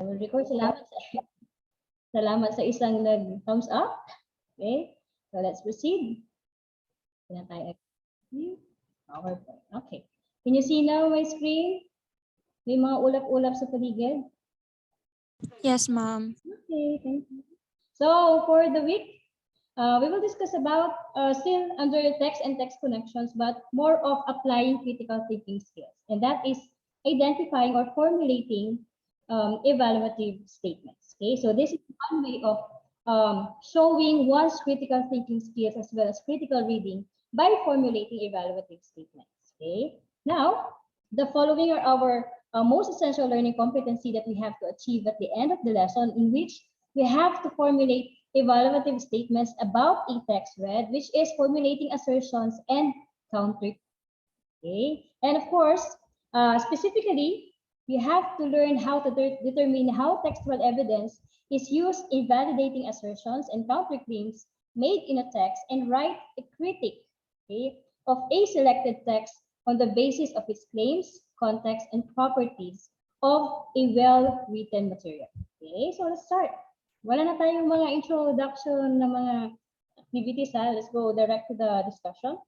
I will record. Salamat sa isang nag-thumbs up. Okay, so let's proceed. PowerPoint. Okay. Can you see now my screen? May mga ulap-ulap sa paligid? Yes, ma'am. Okay, thank you. So for the week, we will discuss about still under text and text connections, but more of applying critical thinking skills. And that is identifying or formulating evaluative statements. Okay, so this is one way of showing one's critical thinking skills as well as critical reading by formulating evaluative statements. Okay, now the following are our most essential learning competency that we have to achieve at the end of the lesson, in which we have to formulate evaluative statements about a text read, which is formulating assertions and counter. Okay, and of course, specifically, you have to learn how to determine how textual evidence is used in validating assertions and counterclaims made in a text, and write a critique, okay, of a selected text on the basis of its claims, context, and properties of a well-written material. Okay, so let's start. Wala na tayong mga introduction na mga activities. Let's go direct to the discussion.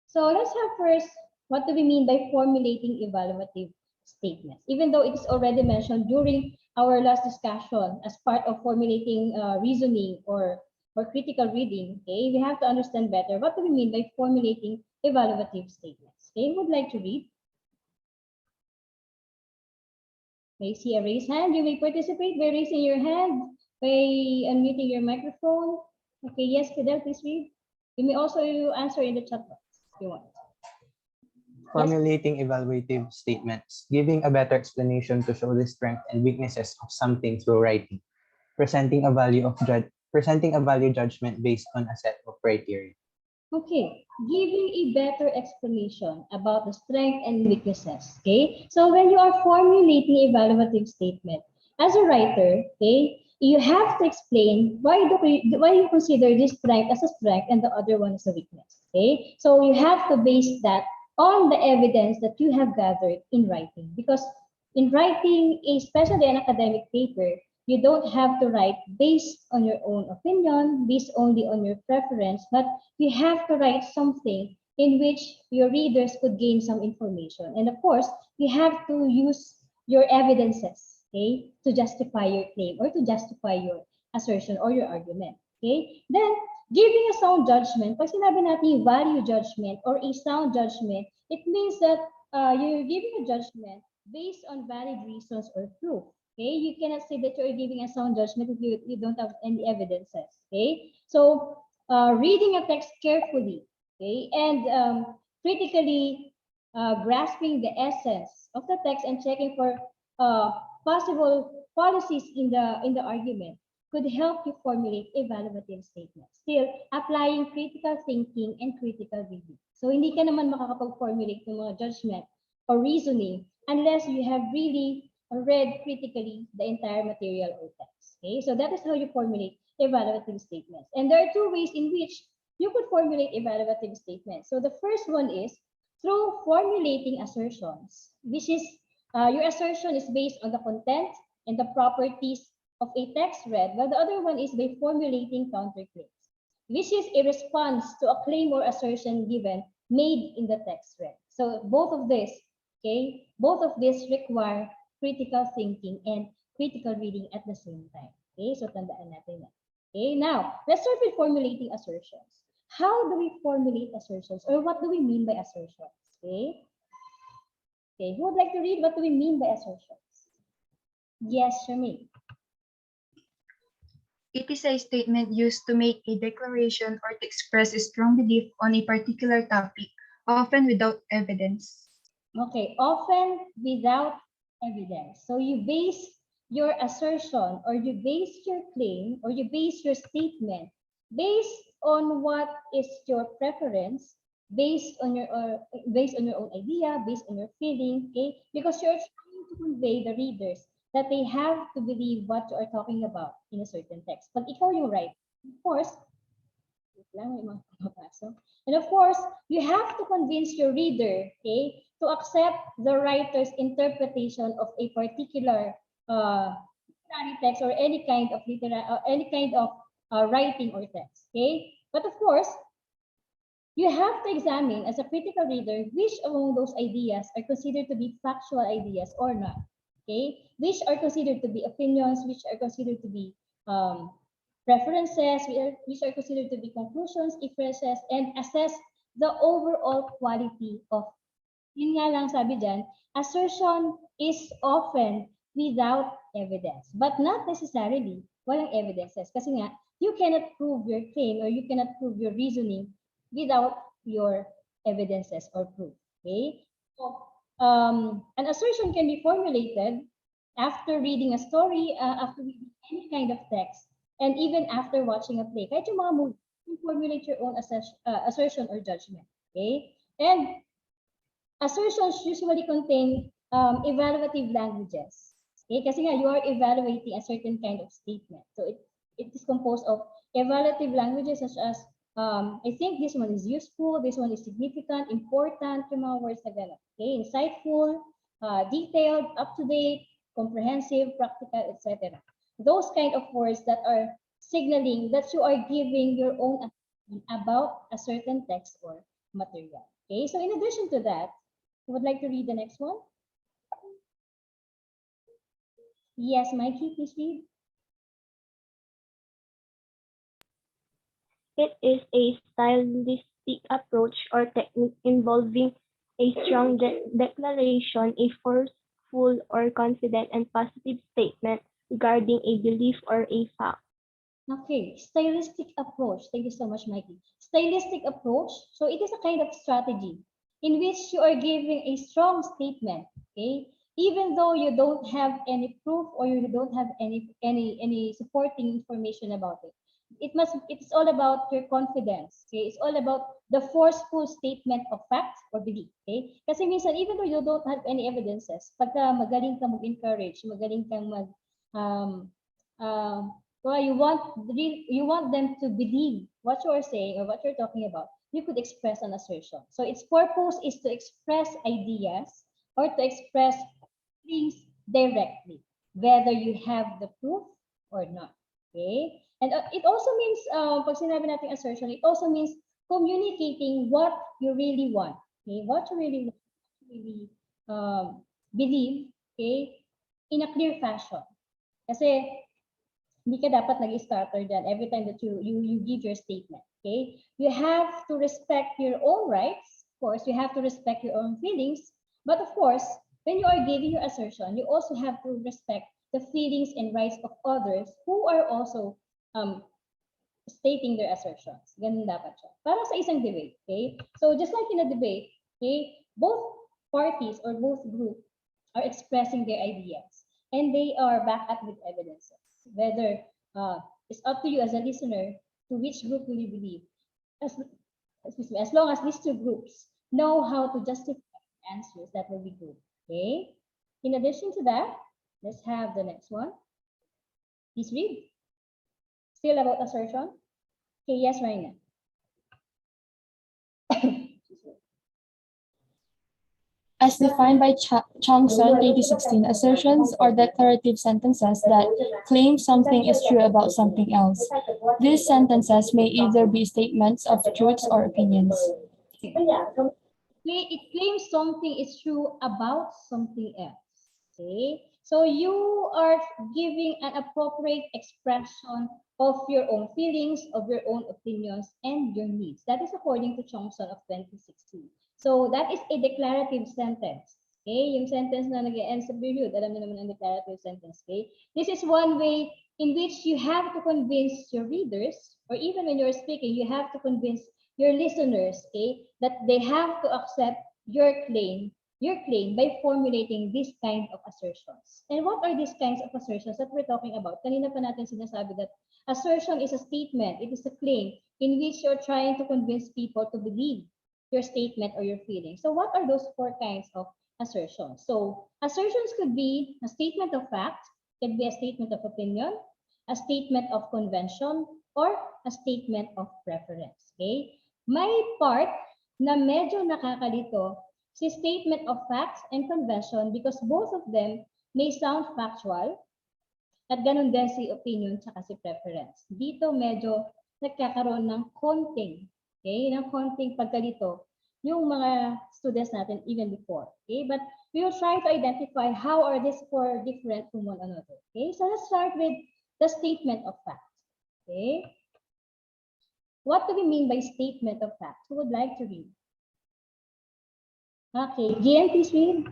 So let's have first, what do we mean by formulating evaluative statements? Even though it is already mentioned during our last discussion as part of formulating reasoning or critical reading, okay, we have to understand better what do we mean by formulating evaluative statements. Okay, who would like to read? May see a raised hand. You may participate by raising your hand, by unmuting your microphone. Okay, yes, Fidel, please read. You may also answer in the chat box if you want. Formulating evaluative statements, giving a better explanation to show the strength and weaknesses of something through writing, presenting a value judgment based on a set of criteria. Okay, giving a better explanation about the strength and weaknesses. Okay, so when you are formulating evaluative statement as a writer, okay, you have to explain why you consider this strength as a strength and the other one as a weakness. Okay, so you have to base that on the evidence that you have gathered in writing, because in writing, especially an academic paper, you don't have to write based on your own opinion, based only on your preference, but you have to write something in which your readers could gain some information. And of course, you have to use your evidences, okay, to justify your claim or to justify your assertion or your argument. Okay, then giving a sound judgment, pag sinabi natin value judgment or a sound judgment, it means that you're giving a judgment based on valid reasons or proof. Okay, you cannot say that you're giving a sound judgment if you don't have any evidences. Okay, so reading a text carefully, okay, and critically grasping the essence of the text and checking for possible policies in the argument could help you formulate evaluative statements. Still, applying critical thinking and critical reading. So hindi ka naman makakapag-formulate ng mga judgment or reasoning unless you have really read critically the entire material or text. Okay, so that is how you formulate evaluative statements. And there are two ways in which you could formulate evaluative statements. So the first one is through formulating assertions, which is your assertion is based on the content and the properties of a text read, while the other one is by formulating counterclaims, which is a response to a claim or assertion given made in the text read. So both of this, okay, both of this require critical thinking and critical reading at the same time. Okay, so tandaan natin na. Okay, now let's start with formulating assertions. How do we formulate assertions, or what do we mean by assertions? Okay, who would like to read? What do we mean by assertions? Yes, Sharmaine. It is a statement used to make a declaration or to express a strong belief on a particular topic, often without evidence. Okay, often without evidence. So you base your assertion or you base your claim or you base your statement based on what is your preference, based on your own idea, based on your feeling, okay? Because you're trying to convey the readers that they have to believe what you are talking about in a certain text. But ikaw yung right. Of course, and of course, you have to convince your reader, okay, to accept the writer's interpretation of a particular literary text or any kind of writing or text. Okay, but of course, you have to examine as a critical reader which among those ideas are considered to be factual ideas or not. Okay, which are considered to be opinions, which are considered to be um, preferences, which are considered to be conclusions, inferences, and assess the overall quality of. Yun nga lang sabi dyan, assertion is often without evidence, but not necessarily walang evidences. Kasi nga, you cannot prove your claim or you cannot prove your reasoning without your evidences or proof. Okay? So, an assertion can be formulated after reading a story, after reading any kind of text, and even after watching a play. Kahit yung mga movie, you formulate your own assertion or judgment. Okay? And assertions usually contain evaluative languages. Okay? Kasi nga, you are evaluating a certain kind of statement. So it is composed of evaluative languages such as, I think this one is useful, this one is significant, important, yung mga words na gano'n. Okay? Insightful, detailed, up-to-date, comprehensive, practical, etc. Those kind of words that are signaling that you are giving your own opinion about a certain text or material. Okay, so in addition to that, you would like to read the next one? Yes, Mikey, please read. It is a stylistic approach or technique involving a strong declaration, a forceful or confident and positive statement regarding a belief or a fact. Okay, stylistic approach. Thank you so much, Mikey. Stylistic approach. So it is a kind of strategy in which you are giving a strong statement. Okay, even though you don't have any proof or you don't have any supporting information about it. It's all about your confidence. Okay, it's all about the forceful statement of fact or belief. Okay, kasi minsan even though you don't have any evidences, pagka magaling ka mag-encourage, magaling kang well, you want them to believe what you are saying or what you're talking about, you could express an assertion. So its purpose is to express ideas or to express things directly, whether you have the proof or not. Okay? And it also means, pag sinabi natin assertion, it also means communicating what you really want. Okay? What you really want, really believe, okay, in a clear fashion. Kasi hindi ka dapat nag-starter dyan every time that you give your statement. Okay? You have to respect your own rights. Of course, you have to respect your own feelings. But of course, when you are giving your assertion, you also have to respect the feelings and rights of others who are also stating their assertions. Ganun dapat siya. Para sa isang debate. Okay? So just like in a debate, okay, both parties or both groups are expressing their ideas and they are backed up with evidences. Whether it's up to you as a listener to which group will you believe. As long as these two groups know how to justify answers, that will be good. Okay. In addition to that, let's have the next one. Please read. Still about assertion? Okay, yes, Raina. As defined by Chongson, 2016, assertions or declarative sentences that claim something is true about something else. These sentences may either be statements of truths or opinions. It claims something is true about something else. Okay, so you are giving an appropriate expression of your own feelings, of your own opinions, and your needs. That is according to Chongson of 2016. So that is a declarative sentence. Okay, yung sentence na nag-end sa period, alam niyo naman ang declarative sentence. Okay, this is one way in which you have to convince your readers, or even when you're speaking, you have to convince your listeners, okay, that they have to accept your claim by formulating this kind of assertions. And what are these kinds of assertions that we're talking about? Kanina pa natin sinasabi that assertion is a statement, it is a claim in which you're trying to convince people to believe your statement or your feeling. So what are those four kinds of assertions? So assertions could be a statement of fact, could be a statement of opinion, a statement of convention, or a statement of preference. Okay? May part na medyo nakakalito si statement of facts and convention because both of them may sound factual, at ganun din si opinion tsaka si preference. Dito medyo nagkakaroon ng konting, okay, ng konting pagkalito yung mga students natin even before. Okay, but we will try to identify how are these four different from one another. Okay, so let's start with the statement of fact. Okay, what do we mean by statement of fact? Who would like to read? Okay, Gian, please read.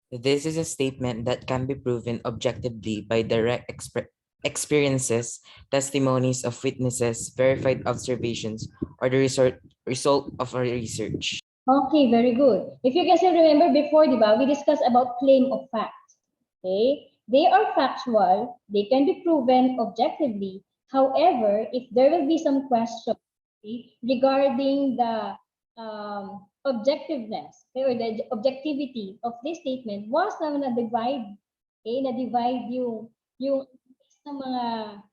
This is a statement that can be proven objectively by direct experiences, testimonies of witnesses, verified observations, or the result of a research. Okay, very good. If you can still remember before, di ba, we discussed about claim of fact. Okay, they are factual, they can be proven objectively. However, if there will be some question, okay, regarding the objectiveness, okay, or the objectivity of this statement, once na na-divide, okay, na-divide yung ng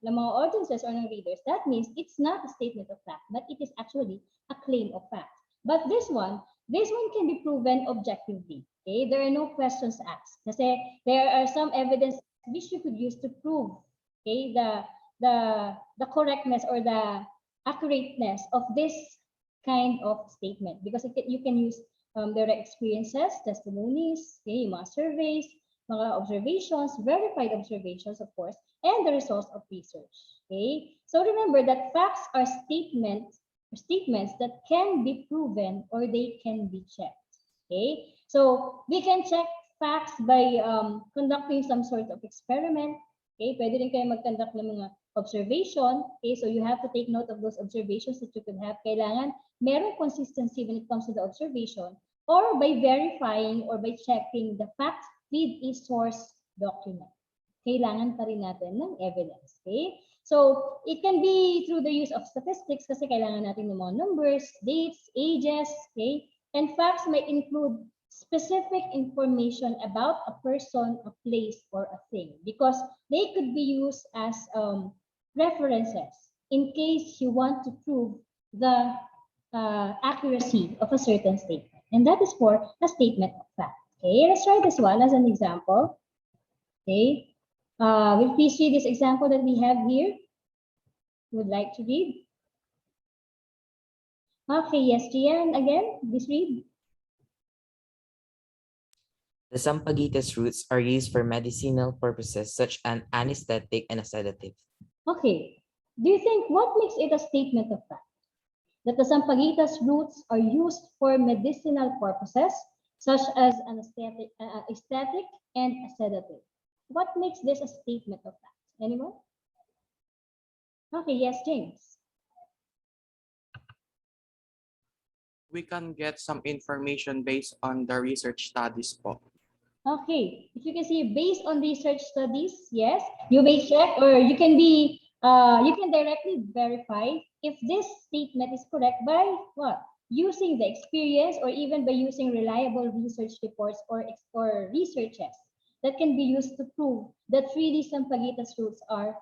mga audiences or ng readers, that means it's not a statement of fact, but it is actually a claim of fact. But this one can be proven objectively. Okay, there are no questions asked. Kasi there are some evidence which you could use to prove, okay, the correctness or the accurateness of this kind of statement, because you can use their experiences, testimonies, okay, mga surveys, mga observations, verified observations, of course, and the results of research. Okay, so remember that facts are statements that can be proven or they can be checked. Okay, so we can check facts by conducting some sort of experiment. Okay, pwede rin kayo mag-conduct ng mga observation. Okay, so you have to take note of those observations that you could have. Kailangan merong consistency when it comes to the observation, or by verifying or by checking the facts with a source document. Kailangan pa rin natin ng evidence. Okay? So, it can be through the use of statistics kasi kailangan natin ng mga numbers, dates, ages, okay? And facts may include specific information about a person, a place, or a thing because they could be used as references in case you want to prove the accuracy of a certain statement. And that is for a statement of fact. Okay, let's try this one as an example. Okay, will you please read this example that we have here? Who would like to read? Okay, yes, Gian, again, please read. The Sampaguitas roots are used for medicinal purposes such as anesthetic and a sedative. Okay, do you think what makes it a statement of fact? That the Sampaguitas roots are used for medicinal purposes such as an aesthetic and a sedative. What makes this a statement of fact? Anyone? Okay, yes, James. We can get some information based on the research studies po. Okay, if you can see based on research studies, yes, you may check or you can directly verify if this statement is correct by what? Using the experience or even by using reliable research reports or researches that can be used to prove that really Sampaguitas roots are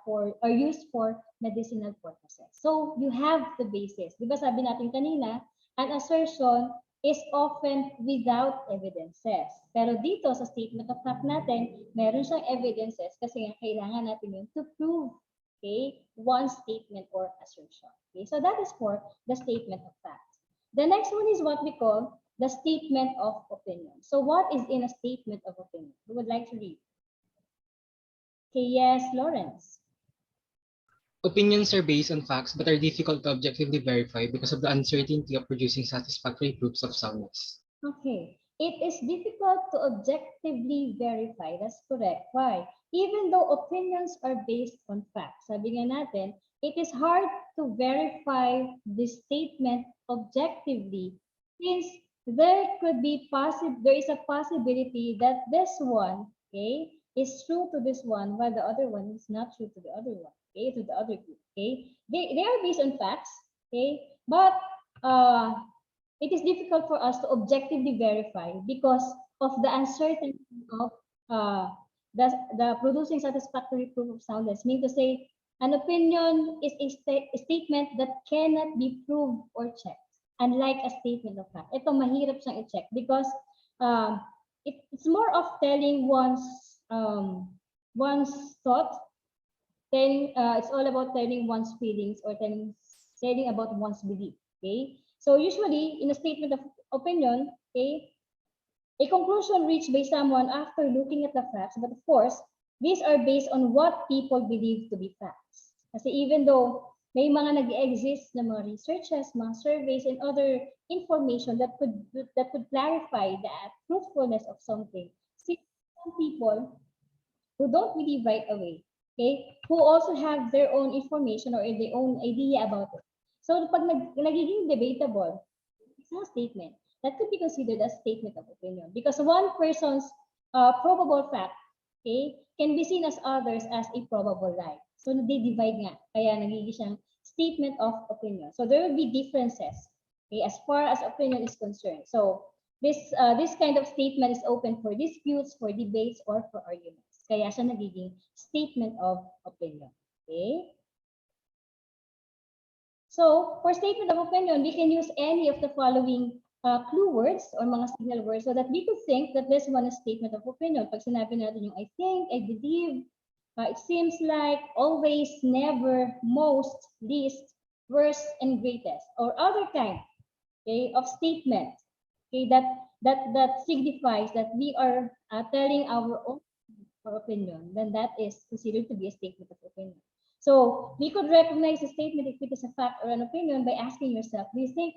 used for medicinal purposes. So you have the basis. Di ba sabi natin kanina, an assertion is often without evidences. Pero dito sa statement of fact natin, meron siyang evidences kasi nga kailangan natin yun to prove, okay, one statement or assertion. Okay, so that is for the statement of fact. The next one is what we call the statement of opinion. So what is in a statement of opinion? Who would like to read? Okay, yes, Lawrence. Opinions are based on facts but are difficult to objectively verify because of the uncertainty of producing satisfactory proofs of soundness. Okay, it is difficult to objectively verify. That's correct. Why? Even though opinions are based on facts, sabi nga natin, it is hard to verify the statement objectively since there is a possibility that this one, okay, is true to this one while the other one is not true to the other one, okay, to the other group, okay. They are based on facts, okay, but it is difficult for us to objectively verify because of the uncertainty of the producing satisfactory proof of soundness. Mean to say, an opinion is a statement that cannot be proved or checked, unlike a statement of fact. Ito mahirap siyang i-check because it's more of telling one's thought. It's all about telling one's feelings or telling about one's belief. Okay. So usually in a statement of opinion, okay, a conclusion reached by someone after looking at the facts, but of course, these are based on what people believe to be facts. Kasi even though may mga nag-exist na mga researches, mga surveys, and other information that could clarify the truthfulness of something, see, some people who don't believe right away, okay, who also have their own information or their own idea about it. So pag nagiging debatable, it's not a statement. That could be considered a statement of opinion because one person's probable fact, okay, can be seen as others as a probable lie. So they divide nga, kaya nagiging siyang statement of opinion. So there will be differences, okay, as far as opinion is concerned. So this kind of statement is open for disputes, for debates, or for arguments. Kaya siya nagiging statement of opinion. Okay? So, for statement of opinion, we can use any of the following clue words or mga signal words so that we could think that this one is statement of opinion. Pag sinabi natin yung I think, I believe, it seems like, always, never, most, least, worst, and greatest, or other kind, okay, of statement, okay, that signifies that we are telling our own opinion, then that is considered to be a statement of opinion. So we could recognize a statement if it is a fact or an opinion by asking yourself, do you think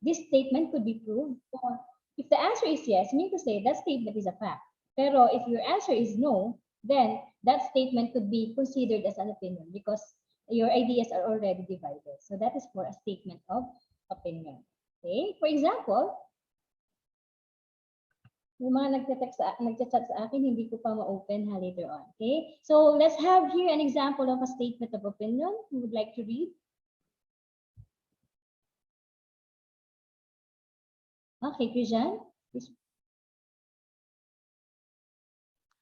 this statement could be proved? Or if the answer is yes, you mean to say that statement is a fact. Pero if your answer is no, then that statement could be considered as an opinion because your ideas are already divided. So that is for a statement of opinion. Okay, for example, yung mga nagchat sa akin, hindi ko pa ma-open later on. Okay? So let's have here an example of a statement of opinion. Who would like to read? Okay, Christian.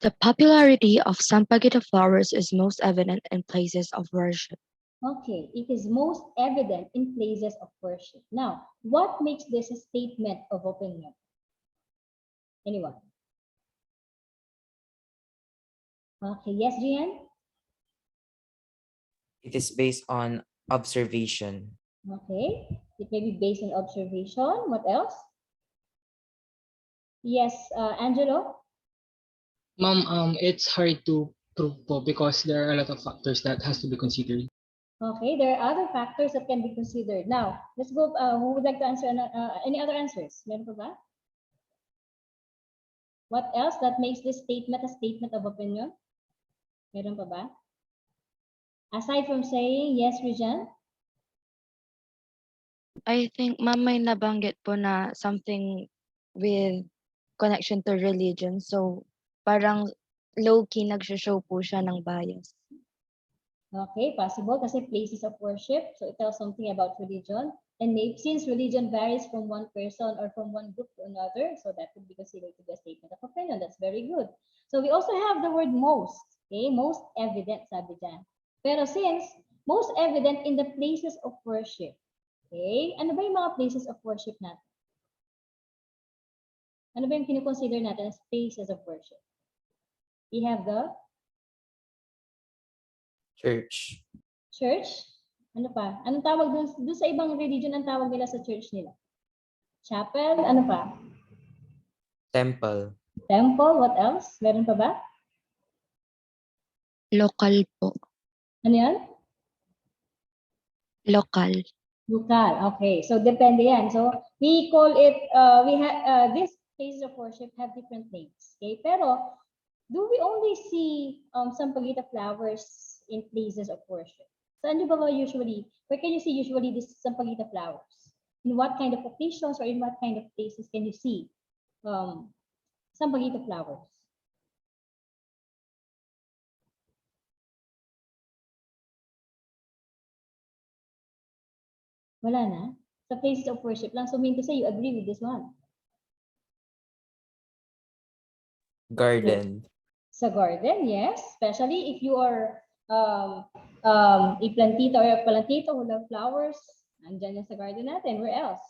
The popularity of Sampaguita flowers is most evident in places of worship. Okay, it is most evident in places of worship. Now, what makes this a statement of opinion? Anyone? Okay, yes, Gian? It is based on observation. Okay, it may be based on observation. What else? Yes, Angelo? Ma'am, it's hard to prove po because there are a lot of factors that has to be considered. Okay, there are other factors that can be considered. Now, let's go. Who would like to answer any other answers? Meron pa ba? What else that makes this statement a statement of opinion? Meron pa ba? Aside from saying yes, Regine? I think ma'am may nabanggit po na something with connection to religion. So parang low-key nagsho-show po siya ng bias. Okay, possible kasi places of worship. So it tells something about religion. And maybe since religion varies from one person or from one group to another, so that could be considered to be a statement of opinion. That's very good. So we also have the word most. Okay, most evident, sabi dyan. Pero since most evident in the places of worship. Okay, ano ba yung mga places of worship natin? Ano ba yung kinoconsider natin as places of worship? We have the Church. church. Ano pa? Anong tawag dun sa ibang religion ang tawag nila sa church nila? Chapel. Ano pa? Temple. Temple. What else? Meron pa ba? Lokal po. Ano yan? Lokal. Lokal. Okay. So depende yan. So we call it, these places of worship have different names. Okay. Pero do we only see sampaguita flowers in places of worship? Saan nyo ba usually, where can you see usually these sampaguita flowers? In what kind of occasions or in what kind of places can you see sampaguita flowers? Wala na? Sa places of worship lang. So mean to say you agree with this one. Garden. Sa garden, yes. Especially if you are a plantita or a plantito who love flowers. Andyan yan sa garden natin. Where else?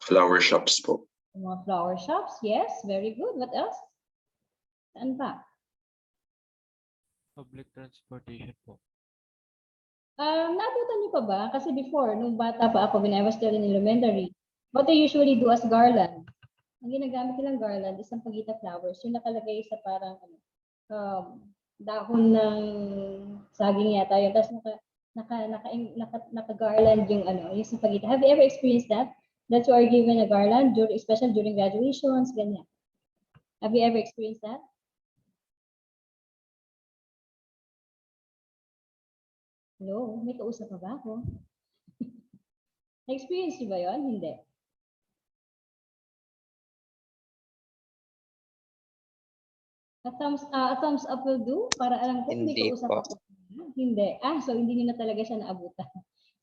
Flower shops po. Mga flower shops, yes, very good. What else? Saan pa? Public transportation po. Naabutan niyo pa ba? Kasi before, nung bata pa ako, when I was still in elementary, what they usually do as garland, ang ginagamit nilang garland is ang pagita flowers, yung nakalagay sa parang um, dahon ng saging yata yun. Tapos naka-garland yung yung sa pagita. Have you ever experienced that? That you are given a garland, during, especially during graduations, ganyan. Have you ever experienced that? Hello? May kausap pa ba ako? Na-experience niyo ba yun? Hindi. A thumbs up will do para alam ko kung may Hindi kausap po. ako. Hindi. So hindi niyo na talaga siya naabutan.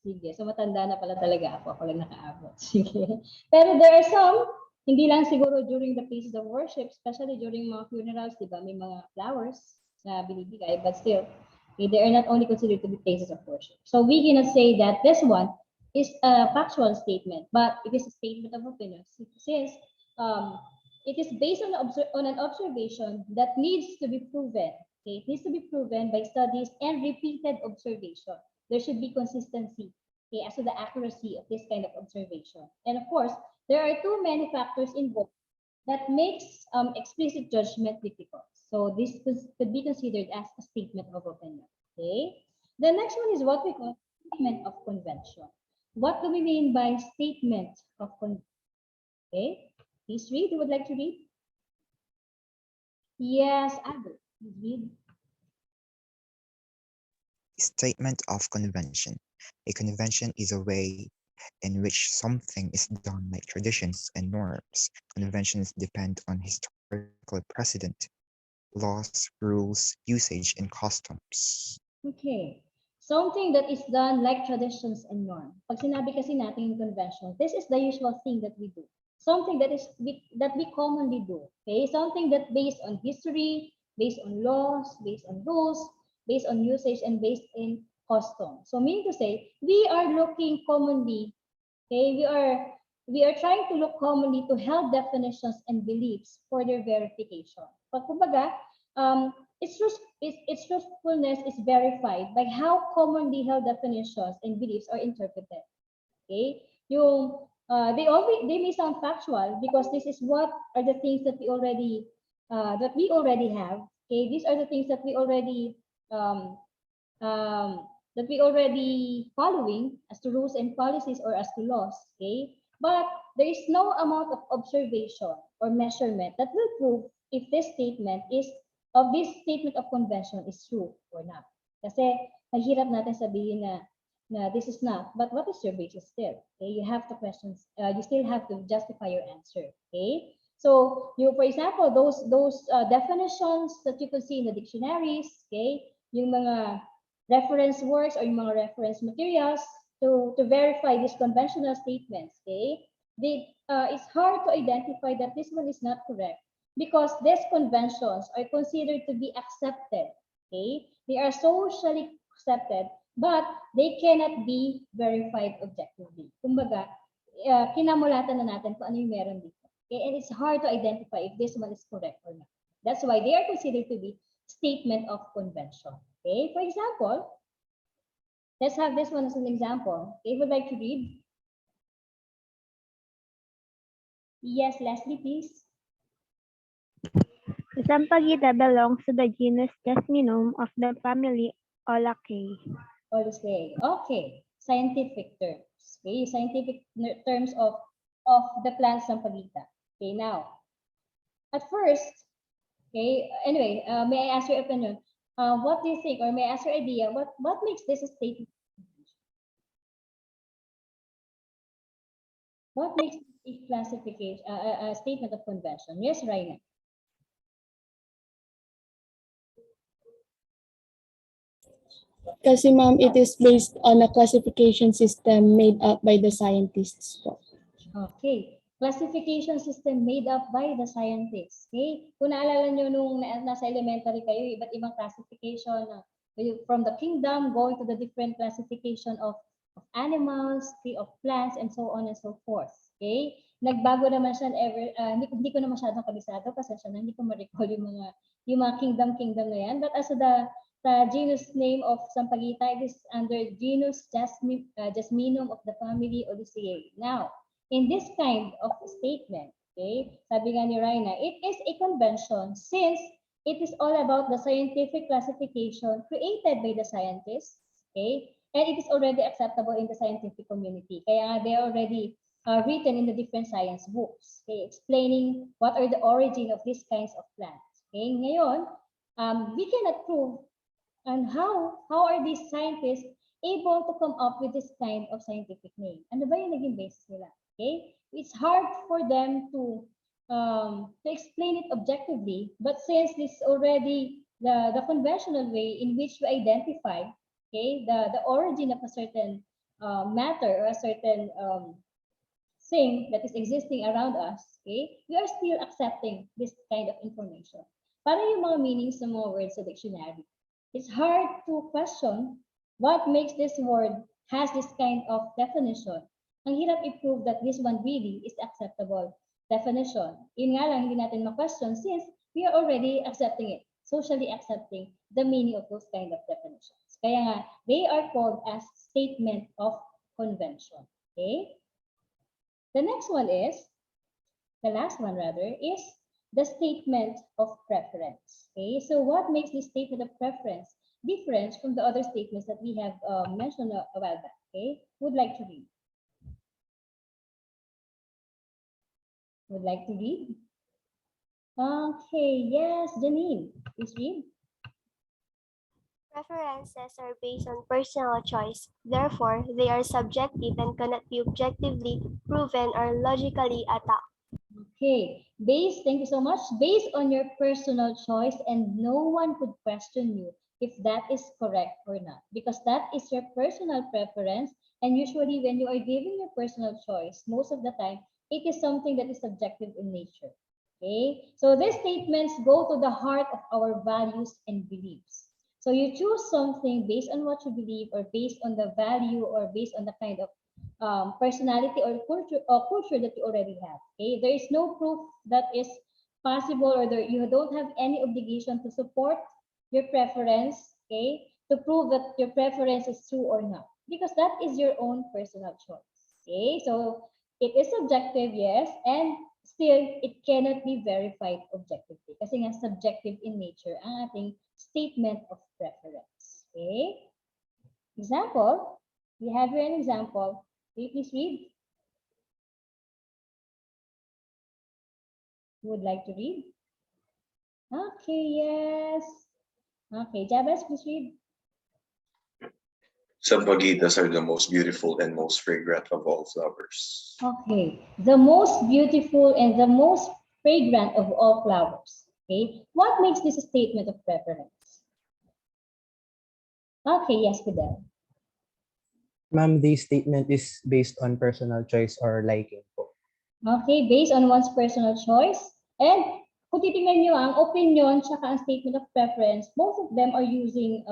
Sige, so matanda na pala talaga ako. Ako lang nakaabot. Sige. Pero there are some, hindi lang siguro during the places of worship, especially during mga funerals, di ba? May mga flowers na binibigay, but still, okay, they are not only considered to be places of worship. So we cannot say that this one is a factual statement, but it is a statement of opinion since it is based on, an observation that needs to be proven. Okay? It needs to be proven by studies and repeated observation. There should be consistency, okay, as to the accuracy of this kind of observation. And of course, there are too many factors involved that makes explicit judgment difficult. So this could be considered as a statement of opinion. Okay. The next one is what we call statement of convention. What do we mean by statement of convention? Okay. Please read. Who would like to read? Yes, I do. Please read. Statement of convention. A convention is a way in which something is done like traditions and norms. Conventions depend on historical precedent, laws, rules, usage, and customs. Okay. Something that is done like traditions and norm. Pag sinabi kasi natin yung convention, this is the usual thing that we do. Something that we commonly do. Okay? Something that based on history, based on laws, based on rules, based on usage, and based in custom. So meaning to say, we are looking commonly, okay, we are trying to look commonly to held definitions and beliefs for their verification. Pag kumbaga, its truthfulness is verified by how commonly held definitions and beliefs are interpreted. Okay? They may sound factual because this is what are the things that we already have. Okay, these are the things that we already following as to rules and policies or as to laws. Okay, but there is no amount of observation or measurement that will prove if this statement of convention is true or not. Kasi mahirap natin sabihin na this is not, but what is your basis still? Okay, you have to question, you still have to justify your answer. Okay, so for example, those definitions that you could see in the dictionaries, okay, yung mga reference works or yung mga reference materials to verify these conventional statements, okay, it's hard to identify that this one is not correct because these conventions are considered to be accepted. Okay, they are socially accepted, but they cannot be verified objectively. Kumbaga, kinamulatan na natin kung ano yung meron dito. Okay? And it's hard to identify if this one is correct or not. That's why they are considered to be statement of convention. Okay? For example, let's have this one as an example. Okay, would like to read? Yes, Leslie, please. The Sampaguita belongs to the genus Jasminum of the family Olaceae. Okay, scientific terms. Okay, scientific terms of the plant Sampaguita. Okay, now, at first, okay, anyway, may I ask your opinion? What do you think, or may I ask your idea, what makes this a statement? What makes a classification, a statement of convention? Yes, Raina. Kasi ma'am, it is based on a classification system made up by the scientists po. Okay. Classification system made up by the scientists. Okay? Kung naalala nyo nung nasa elementary kayo, iba't ibang classification from the kingdom going to the different classification of animals, of plants, and so on and so forth. Okay? nagbago naman siya hindi ko na masyadong kabisado, pasensya na, hindi ko ma-recall yung mga kingdom na yan. But as the genus name of Sampaguita, it is under genus Jasminum of the family Oliaceae. Now, in this kind of statement, okay, sabi nga ni Raina, it is a convention since it is all about the scientific classification created by the scientists, okay, and it is already acceptable in the scientific community. Kaya nga they are already written in the different science books, okay, explaining what are the origin of these kinds of plants. Okay, ngayon, we cannot prove and how are these scientists able to come up with this kind of scientific name? Ano ba yung naging basis nila? Okay, it's hard for them to explain it objectively, but since this is already the conventional way in which we identify, okay, the origin of a certain matter or a certain thing that is existing around us, okay, we are still accepting this kind of information. Para yung mga meanings ng mga words sa dictionary, it's hard to question what makes this word has this kind of definition. Ang hirap i-prove that this one really is acceptable definition. Yun nga lang, hindi natin ma-question since we are already accepting it, socially accepting the meaning of those kind of definitions. Kaya nga, they are called as statement of convention. Okay? The next one is, the last one rather, is the statement of preference. Okay, so what makes this statement of preference different from the other statements that we have mentioned a while back? Okay, would like to read? Would like to read? Okay, yes, Janine, please read. Preferences are based on personal choice. Therefore, they are subjective and cannot be objectively proven or logically attacked. Okay, thank you so much. Based on your personal choice, and no one could question you if that is correct or not, because that is your personal preference. And usually when you are giving your personal choice, most of the time, it is something that is subjective in nature. Okay, so these statements go to the heart of our values and beliefs. So you choose something based on what you believe or based on the value or based on the kind of personality or culture that you already have. Okay, there is no proof that is possible or you don't have any obligation to support your preference, okay, to prove that your preference is true or not, because that is your own personal choice. Okay, so it is subjective, yes, and still it cannot be verified objectively kasi nga subjective in nature ang ating statement of preference. Okay, example, we have here an example. Will you please read? Who would like to read? Okay, yes. Okay, Jabez, please read. Sampaguitas are the most beautiful and most fragrant of all flowers. Okay, the most beautiful and the most fragrant of all flowers. Okay, what makes this a statement of preference? Okay, yes, Fidel. Ma'am, this statement is based on personal choice or liking po. Okay, based on one's personal choice. And kung titingnan nyo ang opinion tsaka ang statement of preference, both of them are using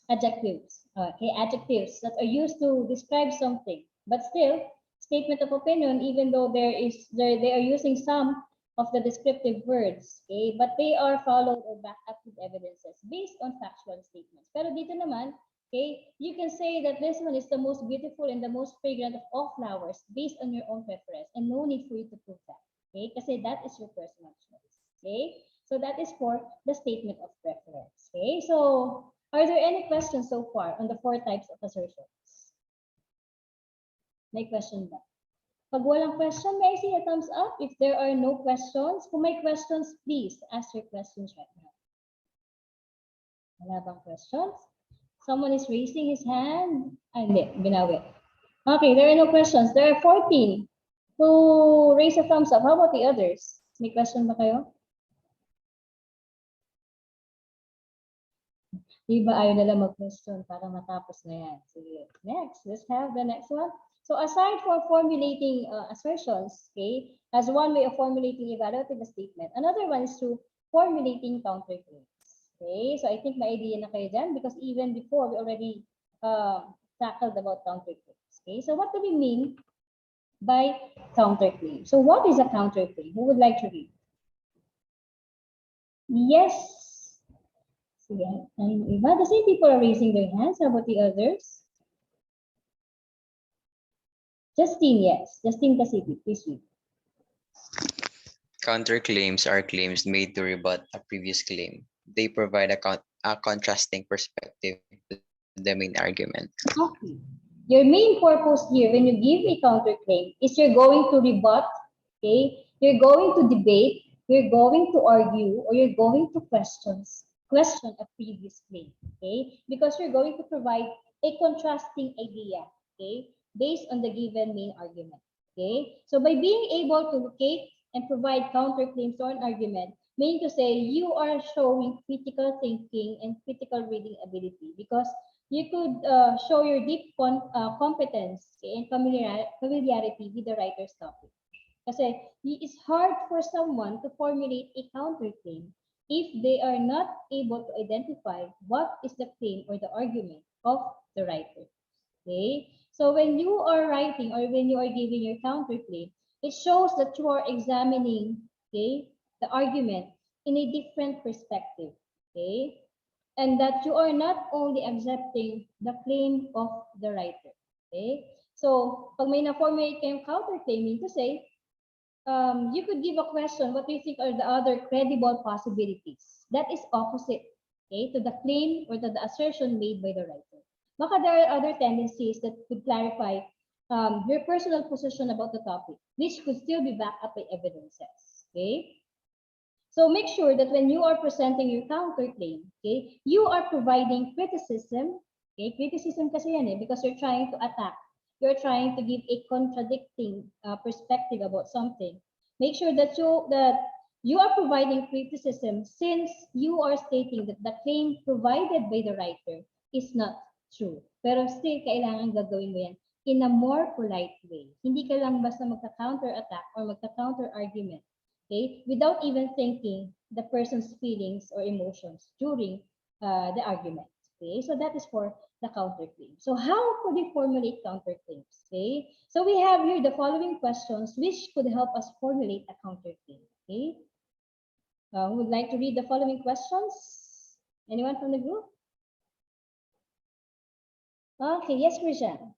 adjectives. Okay, adjectives that are used to describe something. But still, statement of opinion, even though they are using some of the descriptive words, okay, but they are followed or backed up with evidences based on factual statements. Pero dito naman, okay, you can say that this one is the most beautiful and the most fragrant of all flowers based on your own preference, and no need for you to prove that. Okay, kasi that is your personal choice. Okay, so that is for the statement of preference. Okay, so are there any questions so far on the 4 types of assertions? May question ba? Pag walang question, may I see a thumbs up? If there are no questions, kung may questions, please ask your questions right now. Wala bang questions? Someone is raising his hand. Ah, hindi, binawi. Okay, there are no questions. There are 14 who raise a thumbs up. How about the others? May question ba kayo? Diba ayaw nila mag-question para matapos na yan. Sige, next. Let's have the next one. So aside from formulating assertions, okay, as one way of formulating evaluative statement, another one is through formulating counterclaims. Okay, so I think may idea na kayo dyan because even before we already tackled about counterclaims. Okay, so what do we mean by counterclaim. So what is a counterclaim? Who would like to read? Yes. Sige, ayun, iba. The same people are raising their hands. How about the others? Justine, yes. Justine Casipi, please read. Counterclaims are claims made to rebut a previous claim. They provide a contrasting perspective to the main argument. Okay. Your main purpose here when you give a counterclaim is you're going to rebut, okay? You're going to debate, you're going to argue, or you're going to question a previous claim, okay? Because you're going to provide a contrasting idea, okay? Based on the given main argument, okay? So by being able to locate and provide counterclaims to an argument, meaning to say you are showing critical thinking and critical reading ability because you could show your deep competence, okay, and familiarity with the writer's topic. Kasi it's hard for someone to formulate a counterclaim if they are not able to identify what is the claim or the argument of the writer. Okay? So when you are writing or when you are giving your counterclaim, it shows that you are examining, okay, the argument in a different perspective. Okay? And that you are not only accepting the claim of the writer. Okay? So, pag may na-formulate kayong counterclaiming to say, you could give a question, what do you think are the other credible possibilities? That is opposite, okay, to the claim or to the assertion made by the writer. Baka there are other tendencies that could clarify your personal position about the topic, which could still be backed up by evidences. Okay? So make sure that when you are presenting your counterclaim, okay, you are providing criticism. Okay, criticism kasi yan because you're trying to attack. You're trying to give a contradicting perspective about something. Make sure that you are providing criticism since you are stating that the claim provided by the writer is not true. Pero still, kailangan gagawin mo yan in a more polite way. Hindi ka lang basta magka-counter-attack or magka-counter-argument, okay, without even thinking the person's feelings or emotions during the argument. Okay, so that is for the counterclaim. So how could we formulate counterclaims? Okay, so we have here the following questions which could help us formulate a counterclaim. Okay, who would like to read the following questions? Anyone from the group? Okay, yes, Christian.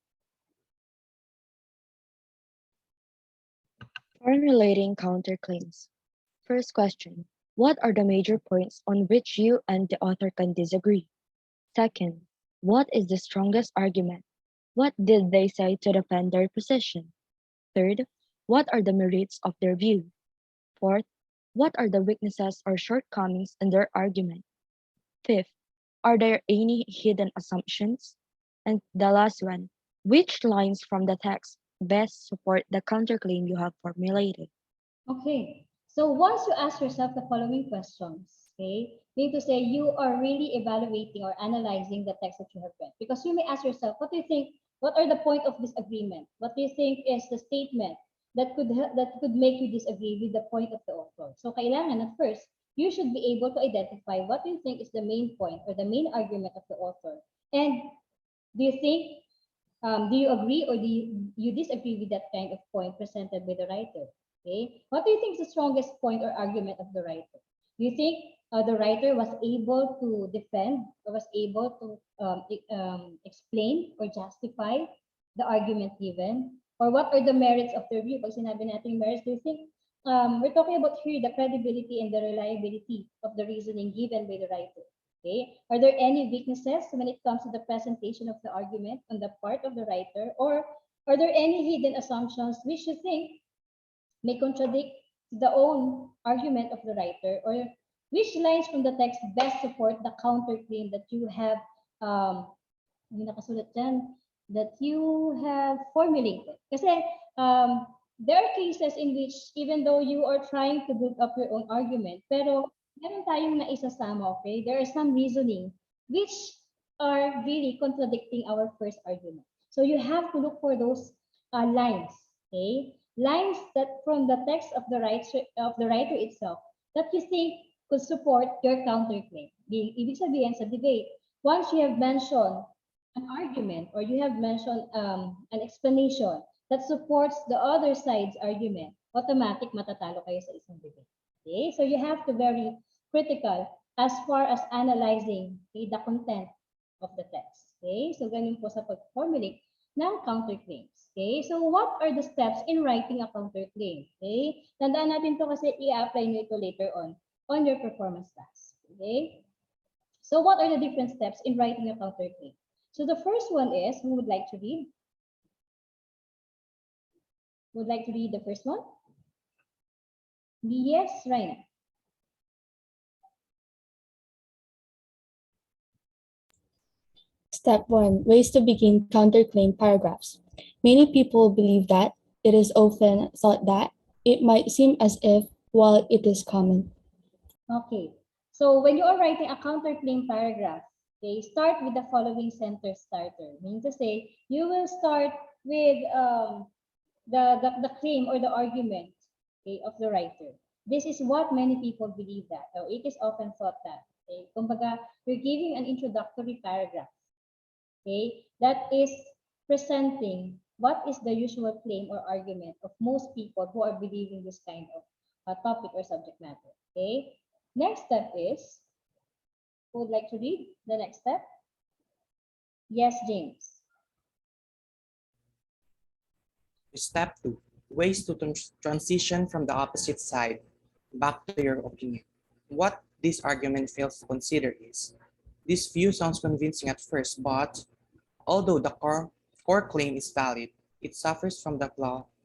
Formulating counterclaims. First question. What are the major points on which you and the author can disagree? Second, what is the strongest argument? What did they say to defend their position? Third, what are the merits of their view? Fourth, what are the weaknesses or shortcomings in their argument? Fifth, are there any hidden assumptions? And the last one, which lines from the text best support the counterclaim you have formulated? Okay, so once you ask yourself the following questions, okay, you need to say you are really evaluating or analyzing the text that you have read. Because you may ask yourself, what do you think, what are the point of disagreement? What do you think is the statement that could make you disagree with the point of the author? So kailangan at first, you should be able to identify what you think is the main point or the main argument of the author. And do you think do you agree or do you disagree with that kind of point presented by the writer? Okay. What do you think is the strongest point or argument of the writer? Do you think the writer was able to defend or was able to explain or justify the argument given? Or what are the merits of their view? Pag sinabi natin merits, do you think we're talking about here the credibility and the reliability of the reasoning given by the writer? Okay. Are there any weaknesses when it comes to the presentation of the argument on the part of the writer? Or are there any hidden assumptions which you think may contradict the own argument of the writer? Or which lines from the text best support the counterclaim that you have nakasulat dyan, that you have formulated? Kasi there are cases in which even though you are trying to build up your own argument, pero meron tayong naisasama, okay? There are some reasoning which are really contradicting our first argument. So you have to look for those lines, okay? Lines that from the text of the writer itself that you think could support your counterclaim. Ibig sabihin sa debate, once you have mentioned an argument or you have mentioned an explanation that supports the other side's argument, automatic matatalo kayo sa isang debate. Okay? So you have to very critical as far as analyzing the content of the text. Okay? So ganun po sa pag-formulate ng counterclaims. Okay? So what are the steps in writing a counterclaim? Okay? Tandaan natin to kasi i-apply nyo ito later on your performance task. Okay? So what are the different steps in writing a counterclaim? So the first one is, who would like to read? Would like to read the first one? Yes, Raina. Step 1. Ways to begin counterclaim paragraphs. Many people believe that it is often thought that it might seem as if, while it is common. Okay. So when you are writing a counterclaim paragraph, okay, start with the following sentence starter. Meaning to say, you will start with the claim or the argument, okay, of the writer. This is what many people believe that. So it is often thought that. Okay, kumbaga, you're giving an introductory paragraph, okay, that is presenting what is the usual claim or argument of most people who are believing this kind of topic or subject matter. Okay. Next step is, who would like to read the next step? Yes, James. Step 2. Ways to transition from the opposite side back to your opinion. What this argument fails to consider is, this view sounds convincing at first, but although the core claim is valid, it suffers from the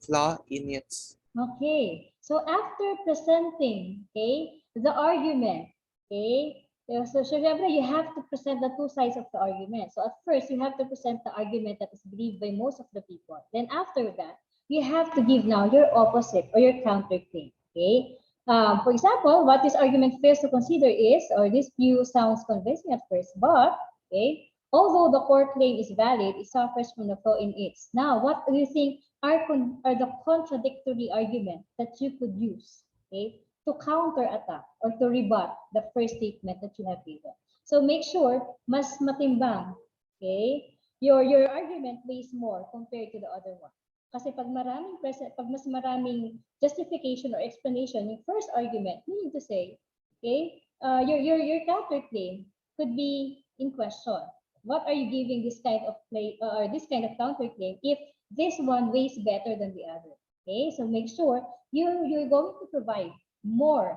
flaw in its. Okay, so after presenting, okay, the argument, okay, so syempre you have to present the two sides of the argument. So at first, you have to present the argument that is believed by most of the people. Then after that, you have to give now your opposite or your counterclaim, okay? For example, what this argument fails to consider is, or this view sounds convincing at first, but, okay, although the core claim is valid, it suffers from the flaw in its. Now, what do you think are the contradictory arguments that you could use, okay, to counterattack or to rebut the first statement that you have given? So make sure mas matimbang, okay, your argument weighs more compared to the other one. Kasi pag mas maraming justification or explanation yung first argument, meaning to say, okay, your counterclaim could be in question. What are you giving this kind of or this kind of counterclaim if this one weighs better than the other? Okay, so make sure you're going to provide more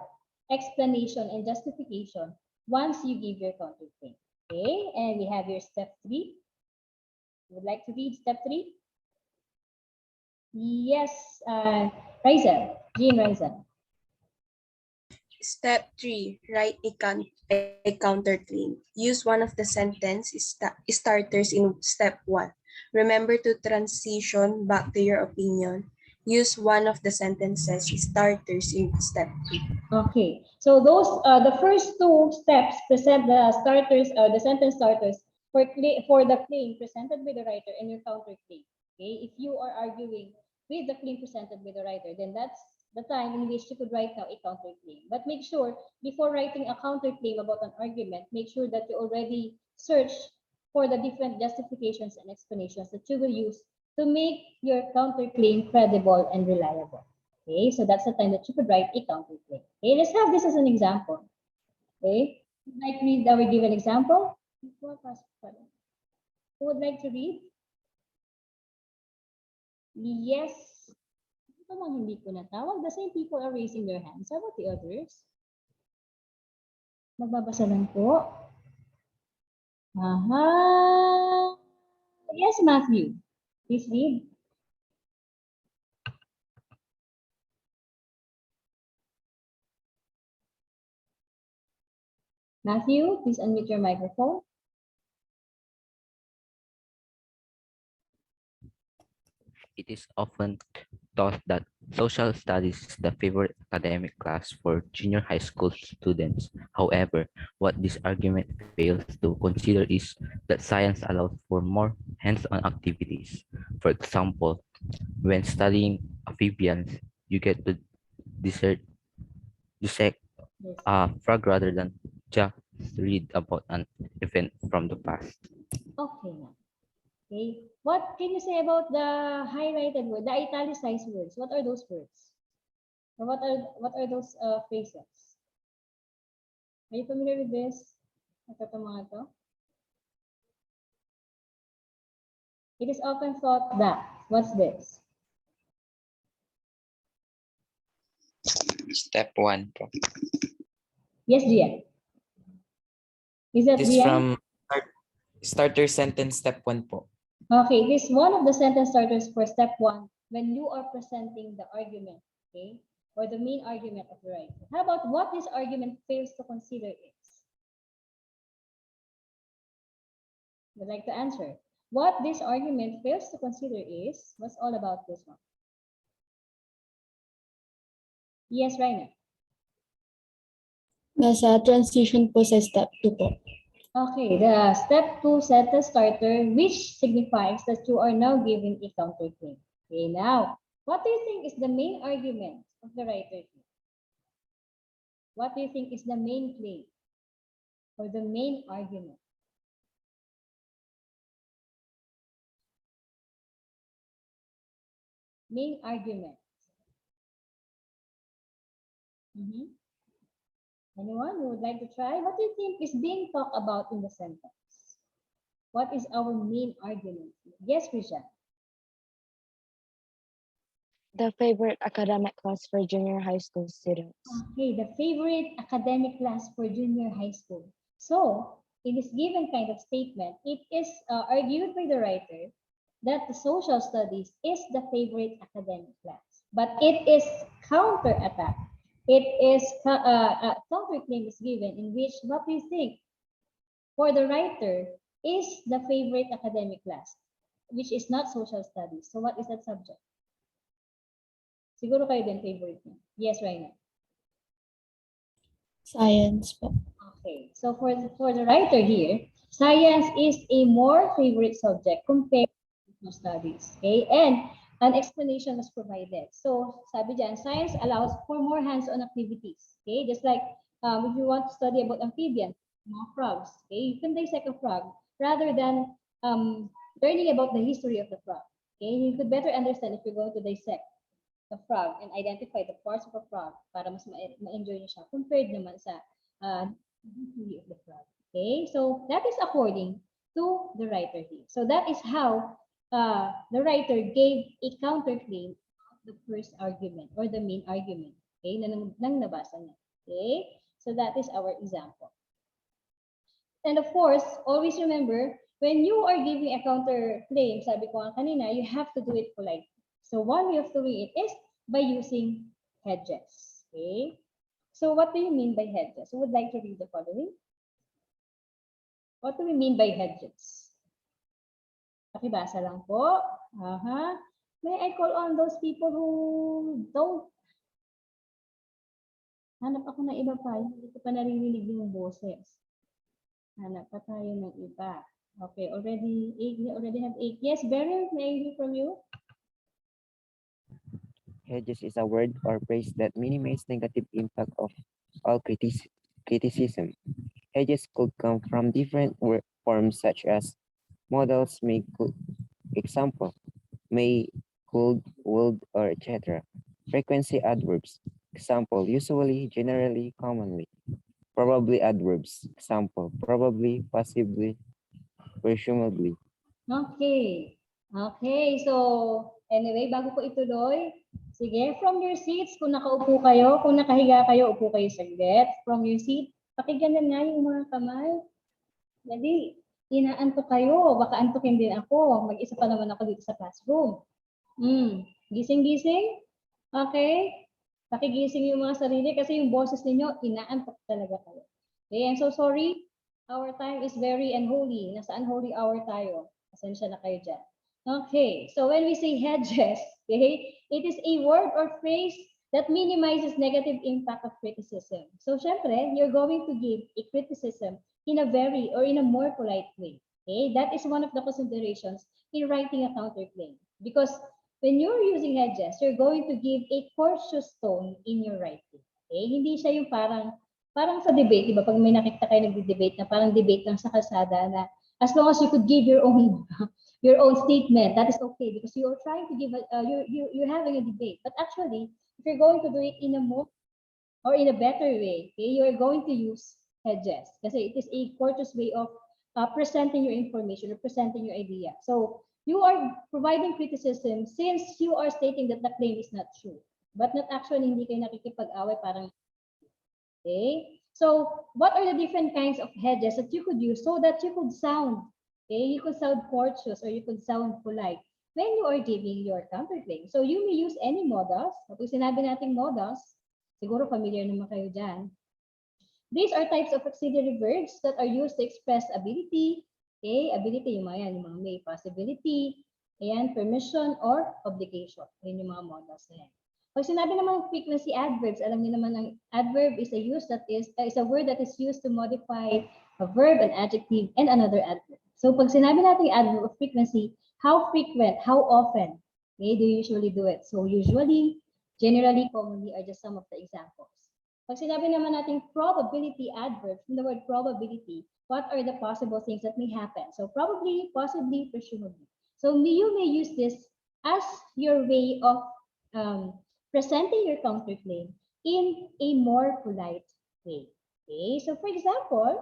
explanation and justification once you give your counterclaim. Okay, and we have your step 3. Would like to read step 3? Yes, Riza, Jean Riza. Step 3. Write a counterclaim. Use one of the sentence starters in step 1. Remember to transition back to your opinion. Use one of the sentences starters in step 2. Okay, so those the first two steps present the starters, the sentence starters for the claim presented by the writer and your counterclaim. Okay, if you are arguing with the claim presented by the writer, then that's the time in which you could write now a counterclaim. But make sure before writing a counterclaim about an argument, make sure that you already search for the different justifications and explanations that you will use to make your counterclaim credible and reliable. Okay, so that's the time that you could write a counterclaim. Okay, let's have this as an example. Okay, would like to read our given example? Who would like to read? Yes. Ito lang hindi ko natawag. The same people are raising their hands. How about the others? Magbabasa lang po. Aha. Yes, Matthew. Please read. Matthew, please unmute your microphone. It is often thought that social studies is the favorite academic class for junior high school students. However, what this argument fails to consider is that science allows for more hands-on activities. For example, when studying amphibians, you get to dissect a frog rather than just read about an event from the past. Okay. Okay. What can you say about the highlighted word, the italicized words? What are those words? Or what are those phrases? Are you familiar with this? Ito mga to. It is often thought that. What's this? Step 1 po. Yes, Gian. Is that This Gian? from starter sentence step 1 po. Okay, this is one of the sentence starters for step 1 when you are presenting the argument, okay, or the main argument of the writer. How about what this argument fails to consider is? Would like to answer. What this argument fails to consider is, what's all about this one? Yes, Rainer. Nasa transition po sa step 2 po. Okay, the step 2 sentence starter, which signifies that you are now giving a counterclaim. Okay, now, what do you think is the main argument of the writer here? What do you think is the main claim or the main argument? Main argument. Anyone who would like to try? What do you think is being talked about in the sentence? What is our main argument? Yes, Risha. The favorite academic class for junior high school students. Okay, the favorite academic class for junior high school. So, in this given kind of statement, it is argued by the writer that the social studies is the favorite academic class. But it is counterattack. It is a counterclaim is given in which what we think for the writer is the favorite academic class, which is not social studies. So what is that subject? Siguro kayo din favorite niyo. Yes, Raina. Science po. Okay, so for the writer here, science is a more favorite subject compared to social studies. Okay, and an explanation was provided. So sabi dyan, science allows for more hands-on activities. Okay, just like if you want to study about amphibians, mga frogs, okay, you can dissect a frog rather than learning about the history of the frog. Okay, you could better understand if you're going to dissect the frog and identify the parts of a frog para mas ma-enjoy niyo siya compared naman sa history of the frog. Okay, so that is according to the writer here. So that is how the writer gave a counterclaim of the first argument or the main argument. Okay, nang nabasa niya. Okay, so that is our example. And of course, always remember, when you are giving a counterclaim, sabi ko nga kanina, you have to do it politely. So one way of doing it is by using hedges. Okay? So what do you mean by hedges? Who would like to read the following? What do we mean by hedges? Pakibasa lang po. May I call on those people who don't? Hanap ako ng iba pa. Hindi ko pa naririnig yung boses. Hanap pa tayo ng iba. Okay, already 8. We already have 8. Yes, Beryl, may I hear from you? Hedges is a word or phrase that minimizes negative impact of all criticism. Hedges could come from different forms such as models, may, could, example, may, could, would, or etc. Frequency adverbs, example, usually, generally, commonly. Probably adverbs, example, probably, possibly, presumably. Okay. Okay, so anyway, bago ko ituloy, sige, from your seats, kung nakaupo kayo, kung nakahiga kayo, upo kayo saglit. From your seat, pakiganan nga yung mga kamay. Dali, inaantok kayo, baka antokin din ako. Mag-isa pa naman ako dito sa classroom. Gising-gising? Okay? Pakigising yung mga sarili kasi yung boses ninyo, inaantok talaga kayo. Okay, I'm so sorry. Our time is very unholy. Nasa unholy hour tayo. Pasensya na kayo dyan. Okay, so when we say hedges, okay, it is a word or phrase that minimizes negative impact of criticism. So, syempre, you're going to give a criticism in a very or in a more polite way. Okay, that is one of the considerations in writing a counterclaim. Because when you're using hedges, you're going to give a cautious tone in your writing. Okay, hindi siya yung parang sa debate, di ba? Pag may nakita kayo nagde-debate na parang debate lang sa kalsada na As long as you could give your own your own statement, that is okay because you're trying to give you're having a debate. But actually, if you're going to do it in a more or in a better way, okay, you're going to use hedges because it is a courteous way of presenting your information or presenting your idea. So you are providing criticism since you are stating that the claim is not true, but not actually hindi kayo nakikipag-away parang okay. So what are the different kinds of hedges that you could use so that you could sound, okay, you could sound courteous or you could sound polite when you are giving your counterclaim. So you may use any models. Kapag sinabi nating models, siguro familiar naman kayo dyan. These are types of auxiliary verbs that are used to express ability. Okay, ability yung mga yan, yung mga may possibility, ayan, permission or obligation. Yan yung mga models na yan. Pag sinabi naman frequency adverbs, alam niyo naman ang adverb is a word that is used to modify a verb, an adjective, and another adverb. So pag sinabi natin adverb of frequency, how frequent, how often, okay, do you usually do it? So usually, generally, commonly are just some of the examples. Pag sinabi naman natin probability adverb, from the word probability, what are the possible things that may happen? So probably, possibly, presumably. So you may use this as your way of presenting your counterclaim in a more polite way. Okay, so for example,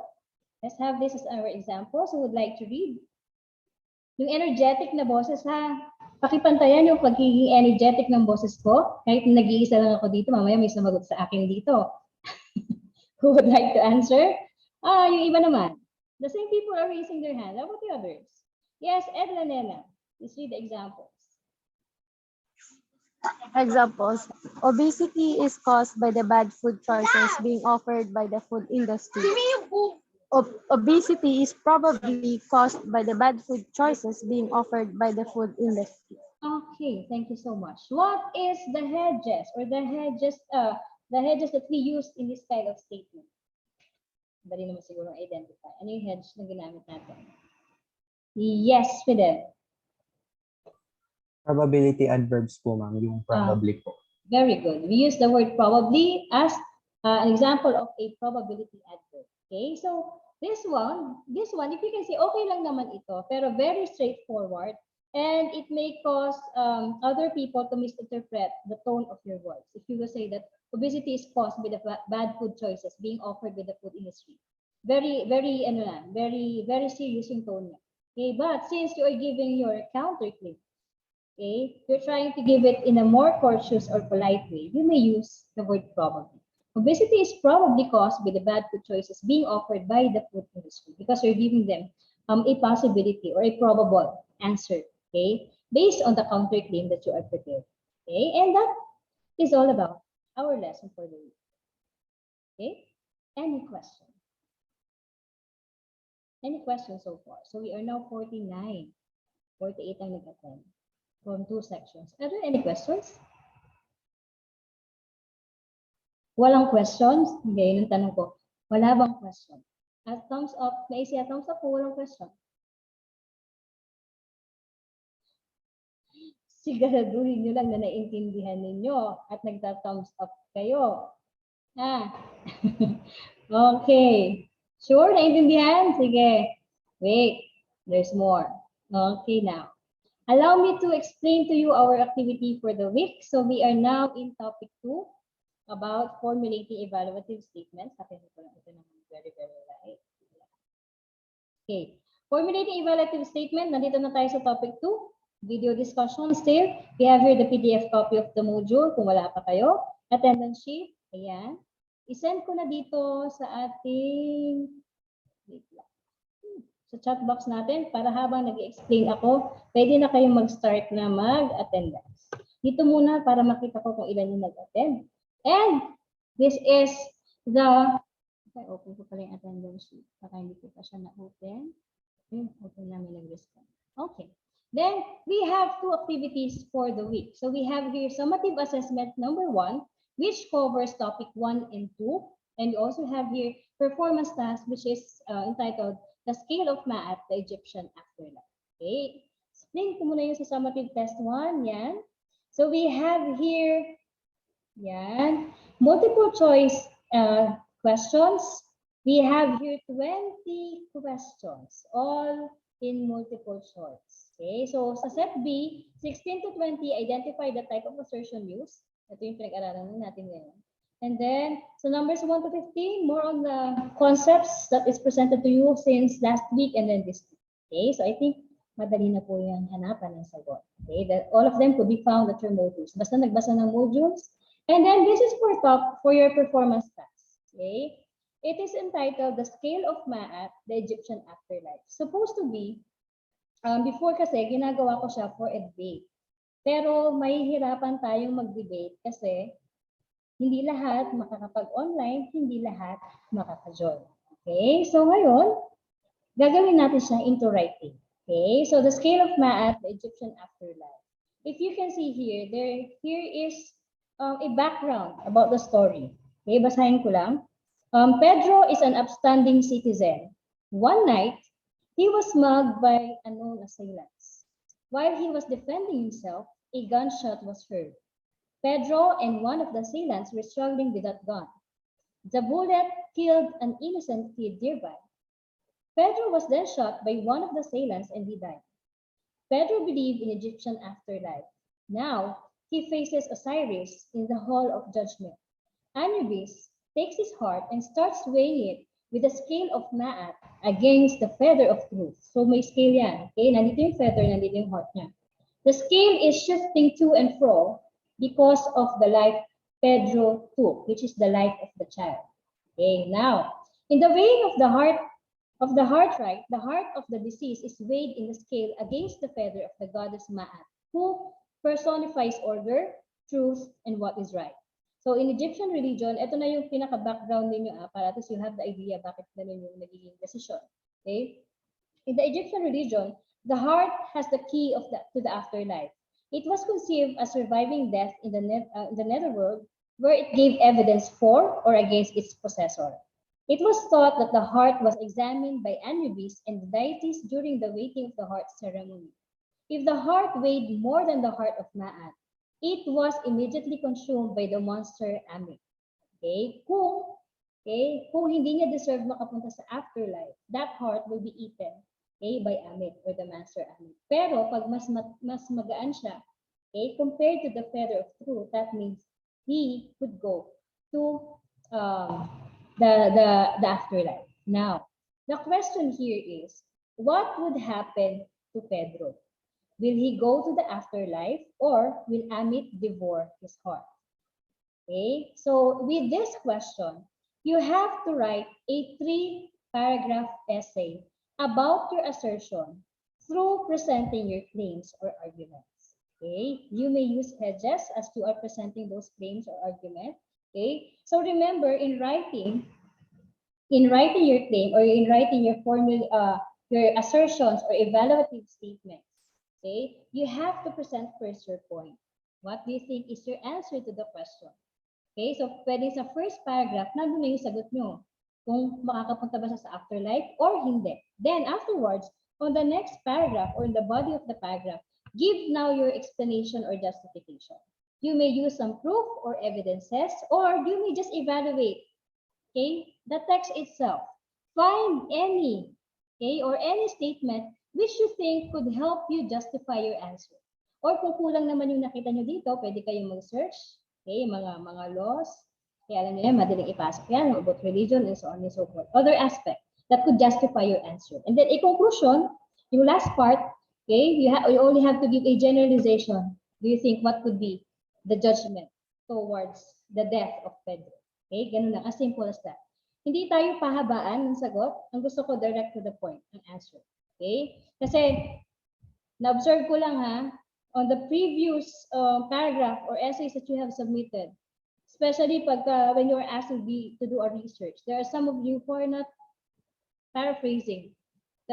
let's have this as our example. So would like to read. Yung energetic na boses ha. Pakipantayan yung pagiging energetic ng boses ko. Kahit nag-iisa lang ako dito, mamaya may sumagot sa akin dito. Who would like to answer? Yung iba naman. The same people are raising their hand. How about the others? Yes, Ed Lanela. Let's read the examples. Examples. Obesity is caused by the bad food choices being offered by the food industry. Obesity is probably caused by the bad food choices being offered by the food industry. Okay, thank you so much. What is the hedges or the hedges that we use in this kind of statement? Dali naman siguro identify. Ano yung hedge na ginamit natin? Yes, Fidel. Probability adverbs po, ma'am, yung probably po. Very good. We use the word probably as an example of a probability adverb. Okay, so this one, if you can say, okay lang naman ito, pero very straightforward, and it may cause other people to misinterpret the tone of your voice. If you will say that obesity is caused by the bad food choices being offered by the food industry. Very, very, very serious yung tone niya. Okay, but since you are giving your counterclaim, okay, you're trying to give it in a more courteous or polite way, you may use the word probably. Obesity is probably caused by the bad food choices being offered by the food industry because you're giving them a possibility or a probable answer, okay, based on the counterclaim that you are prepared. Okay, and that is all about our lesson for the week. Okay, any question? Any questions so far? So we are now 49, 48 ang nag-attend from 2 sections. Are there any questions? Walang questions? Okay, yun ang tanong ko. Wala bang question? At thumbs up, may isa thumbs up kung walang question. Siguraduhin nyo lang na naiintindihan ninyo at nagta-thumbs up kayo. Okay. Sure, naiintindihan? Sige. Wait, there's more. Okay now. Allow me to explain to you our activity for the week. So we are now in topic 2. About formulating evaluative statements. Ito naman very, very right. Okay. Formulating evaluative statement. Nandito na tayo sa topic 2. Video discussion still. We have here the PDF copy of the module kung wala pa kayo. Attendance sheet. Ayan. I-send ko na dito sa ating sa chat box natin para habang nag-explain ako, pwede na kayong mag-start na mag-attendance. Dito muna para makita ko kung ilan yung nag-attend. And this is the, okay, open ko pala yung attendance sheet. Baka hindi ko pa siya na-open. Okay, open namin nag-respond. Okay. Then, we have 2 activities for the week. So, we have here summative assessment number 1, which covers topic 1 and 2. And we also have here performance task, which is entitled The Scale of Math, the Egyptian Afterlife. Okay. Explain ko muna yung sa summative test 1. Yan. So, we have here yan. Multiple choice questions We have here 20 questions, all in multiple choice. Okay, so sa set B, 16 to 20, identify the type of assertion used. Ito yung pinag-aralan natin ngayon. And then, so numbers 1 to 15, more on the concepts that is presented to you since last week and then this week. Okay, so I think madali na po yung hanapan ng sagot. Okay, that all of them could be found at your modules. Basta nagbasa ng modules. And then this is for your performance task. Okay, it is entitled The Scale of Ma'at, the Egyptian Afterlife. Supposed to be, before kasi ginagawa ko siya for a debate. Pero mahihirapan tayong mag-debate kasi hindi lahat makakapag-online, hindi lahat makaka-join. Okay, so ngayon, gagawin natin siya into writing. Okay, so the scale of Ma'at, the Egyptian afterlife. If you can see here, here is a background about the story. Okay, basahin ko lang. Pedro is an upstanding citizen. One night, he was mugged by unknown assailants. While he was defending himself, a gunshot was heard. Pedro and one of the assailants were struggling with that gun. The bullet killed an innocent kid nearby. Pedro was then shot by one of the assailants and he died. Pedro believed in Egyptian afterlife. Now, he faces Osiris in the Hall of Judgment. Anubis takes his heart and starts weighing it with the scale of Ma'at against the feather of truth. So may scale yan. Okay? Nandito yung feather, nandito yung heart niya. The scale is shifting to and fro because of the life Pedro took, which is the life of the child. Okay, now, in the weighing of the heart right, the heart of the deceased is weighed in the scale against the feather of the goddess Ma'at, who personifies order, truth, and what is right. So in Egyptian religion, ito na yung pinaka-background ninyo para at least you have the idea bakit ganun yung nagiging desisyon. Okay? In the Egyptian religion, the heart has the key to the afterlife. It was conceived as surviving death in the netherworld, where it gave evidence for or against its possessor. It was thought that the heart was examined by Anubis and the deities during the weighting of the heart ceremony. If the heart weighed more than the heart of Ma'at, it was immediately consumed by the monster Ammit. Okay? Kung hindi niya deserve makapunta sa afterlife, that heart will be eaten, okay, by Ammit or the master Ammit. Pero pag mas magaan siya, okay, compared to the feather of truth, that means he could go to the afterlife. Now, the question here is, what would happen to Pedro? Will he go to the afterlife or will Amit devour his heart? Okay, so with this question, you have to write a 3-paragraph essay about your assertion through presenting your claims or arguments. Okay, you may use hedges as you are presenting those claims or arguments. Okay, so remember in writing your claim or in writing your your assertions or evaluative statements, okay, you have to present first your point. What do you think is your answer to the question? Okay, so pwede sa first paragraph, nandun na yung sagot nyo. Kung makakapunta ba siya sa afterlife or hindi. Then afterwards, on the next paragraph or in the body of the paragraph, give now your explanation or justification. You may use some proof or evidences, or you may just evaluate, okay, the text itself. Find any, okay, or any statement which you think could help you justify your answer. Or kung kulang naman yung nakita nyo dito, pwede kayong mag-search, okay, mga laws. Kaya alam nyo yan, madaling ipasok yan about religion and so on and so forth. Other aspect that could justify your answer. And then a conclusion, yung last part, okay, you only have to give a generalization. Do you think what could be the judgment towards the death of Pedro? Okay, ganun lang, as simple as that. Hindi tayo pahabaan ng sagot. Ang gusto ko, direct to the point, ang answer. Okay? Kasi, na-observe ko lang ha, on the previous paragraph or essays that you have submitted, especially when you are asked to do a research, there are some of you who are not paraphrasing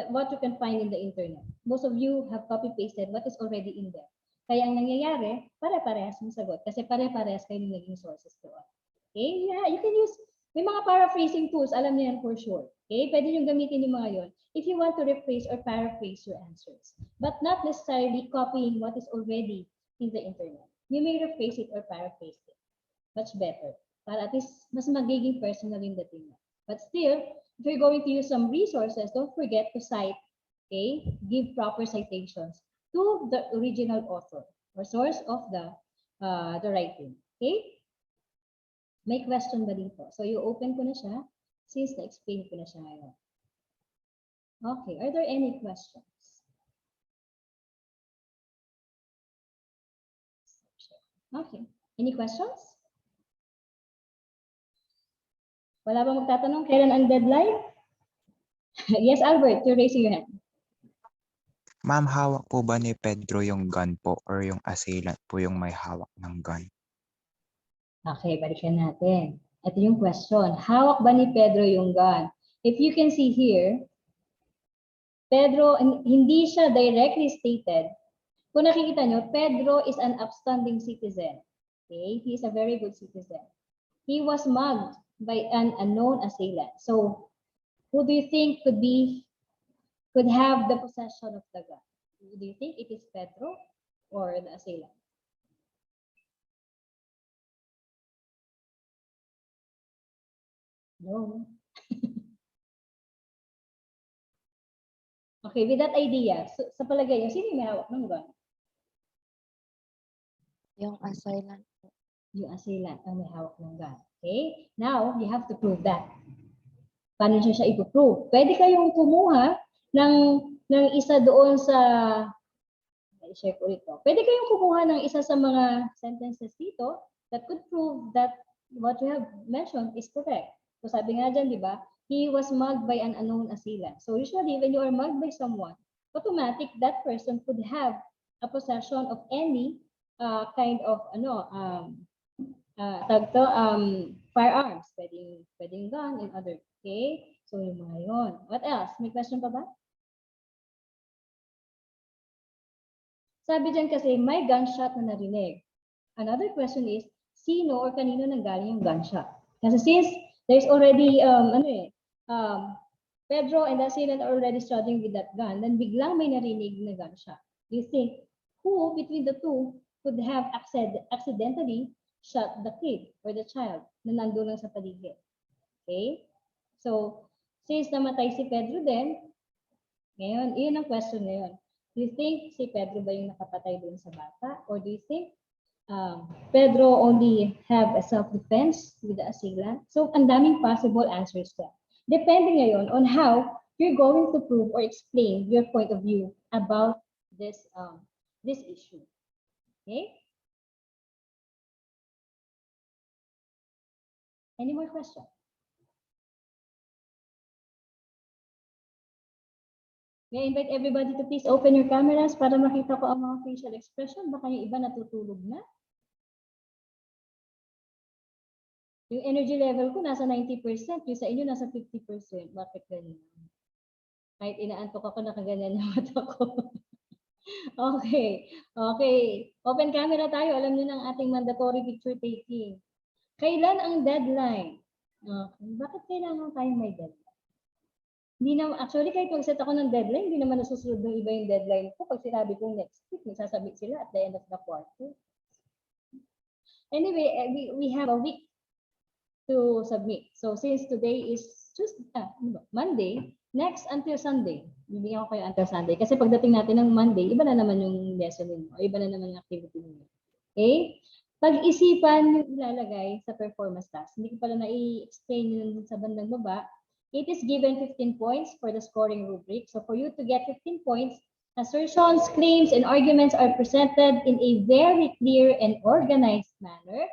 what you can find in the internet. Most of you have copy-pasted what is already in there. Kaya ang nangyayari, pare-parehas yung sagot kasi pare-parehas kayo ng naging sources doon. Okay? Yeah, you can use, may mga paraphrasing tools, alam niyo yan for sure. Okay? Pwede nyo gamitin yung mga yon if you want to rephrase or paraphrase your answers. But not necessarily copying what is already in the internet. You may rephrase it or paraphrase it. Much better. Para at least mas magiging personal yung dating mo. But still, if you're going to use some resources, don't forget to cite, okay? Give proper citations to the original author or source of the writing. Okay? May question ba dito? So, you open ko na siya since na-explain ko na siya ngayon. Okay, are there any questions? Okay, any questions? Wala ba magtatanong kailan ang deadline? Yes, Albert, you're raising your hand. Ma'am, hawak po ba ni Pedro yung gun po or yung assailant po yung may hawak ng gun? Okay, balikan natin. Ito yung question. Hawak ba ni Pedro yung gun? If you can see here, Pedro, hindi siya directly stated. Kung nakikita nyo, Pedro is an upstanding citizen. Okay, he is a very good citizen. He was mugged by an unknown assailant. So, who do you think could have the possession of the gun? Do you think it is Pedro or the assailant? No. Okay, with that idea, sa palagay niyo, sino yung may hawak ng gun? Yung assailant. Yung assailant ang may hawak ng gun. Okay? Now, you have to prove that. Paano siya ipo-prove? Pwede kayong kumuha ng isa doon sa i-share ko ito. Pwede kayong kumuha ng isa sa mga sentences dito that could prove that what you have mentioned is correct. So sabi nga dyan, di ba? He was mugged by an unknown assailant. So usually, when you are mugged by someone, automatic that person could have a possession of any kind of firearms. Pwedeng gun and other. Okay? So yung mga yun. What else? May question pa ba? Sabi dyan kasi, may gunshot na narinig. Another question is, sino or kanino nanggaling yung gunshot? Kasi since there's already, Pedro and the assailant are already struggling with that gun, then biglang may narinig na gunshot. Do you think who between the two could have accidentally shot the kid or the child na nandun lang sa paligid? Okay? So, since namatay si Pedro din, ngayon, iyon ang question ngayon. Do you think si Pedro ba yung nakapatay dun sa bata? Or do you think Pedro only have a self-defense with the assailant? So, ang daming possible answers there. Depending ngayon on how you're going to prove or explain your point of view about this issue. Okay? Any more questions? May I invite everybody to please open your cameras para makita ko ang mga facial expression. Baka yung iba natutulog na. Yung energy level ko nasa 90%, yung sa inyo nasa 50%. Bakit ganyan? Kahit inaantok ako, nakaganyan yung mata ko. Okay. Okay. Open camera tayo. Alam niyo ng ating mandatory picture taking. Kailan ang deadline? Okay. Bakit kailangan tayo may deadline? Hindi na, actually, kahit mag-set ako ng deadline, hindi naman nasusunod ng iba yung deadline ko. Pag sinabi kong next week, magsasabit sila at the end of the quarter. Anyway, we have a week to submit. So, since today is just Monday, next until Sunday. Bibigyan ko kayo until Sunday. Kasi pagdating natin ng Monday, iba na naman yung lesson ninyo. O iba na naman yung activity ninyo. Okay? Pag-isipan yung ilalagay sa performance task. Hindi ko pala na-i-explain yun sa bandang baba. It is given 15 points for the scoring rubric. So for you to get 15 points, assertions, claims, and arguments are presented in a very clear and organized manner.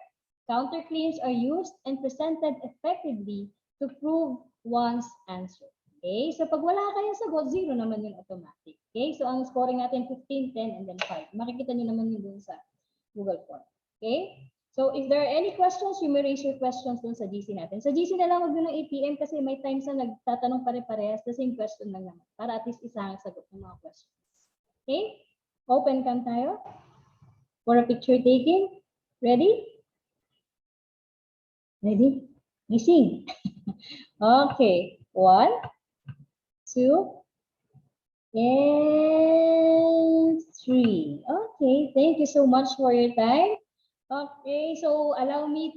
Counterclaims are used and presented effectively to prove one's answer. Okay? So pag wala kayong sagot, 0 naman yung automatic. Okay? So ang scoring natin 15, 10, and then 5. Makikita nyo naman yun dun sa Google Form. Okay? So if there are any questions, you may raise your questions dun sa GC natin. Sa GC na lang, wag nyo ng ATM kasi may times na nagtatanong pare-parehas, the same question lang naman. Para at least isa ang sagot ng mga questions. Okay? Open cam tayo for a picture taking. Ready? Ready? Missing. Okay. 1, 2, and 3. Okay. Thank you so much for your time. Okay. So allow me to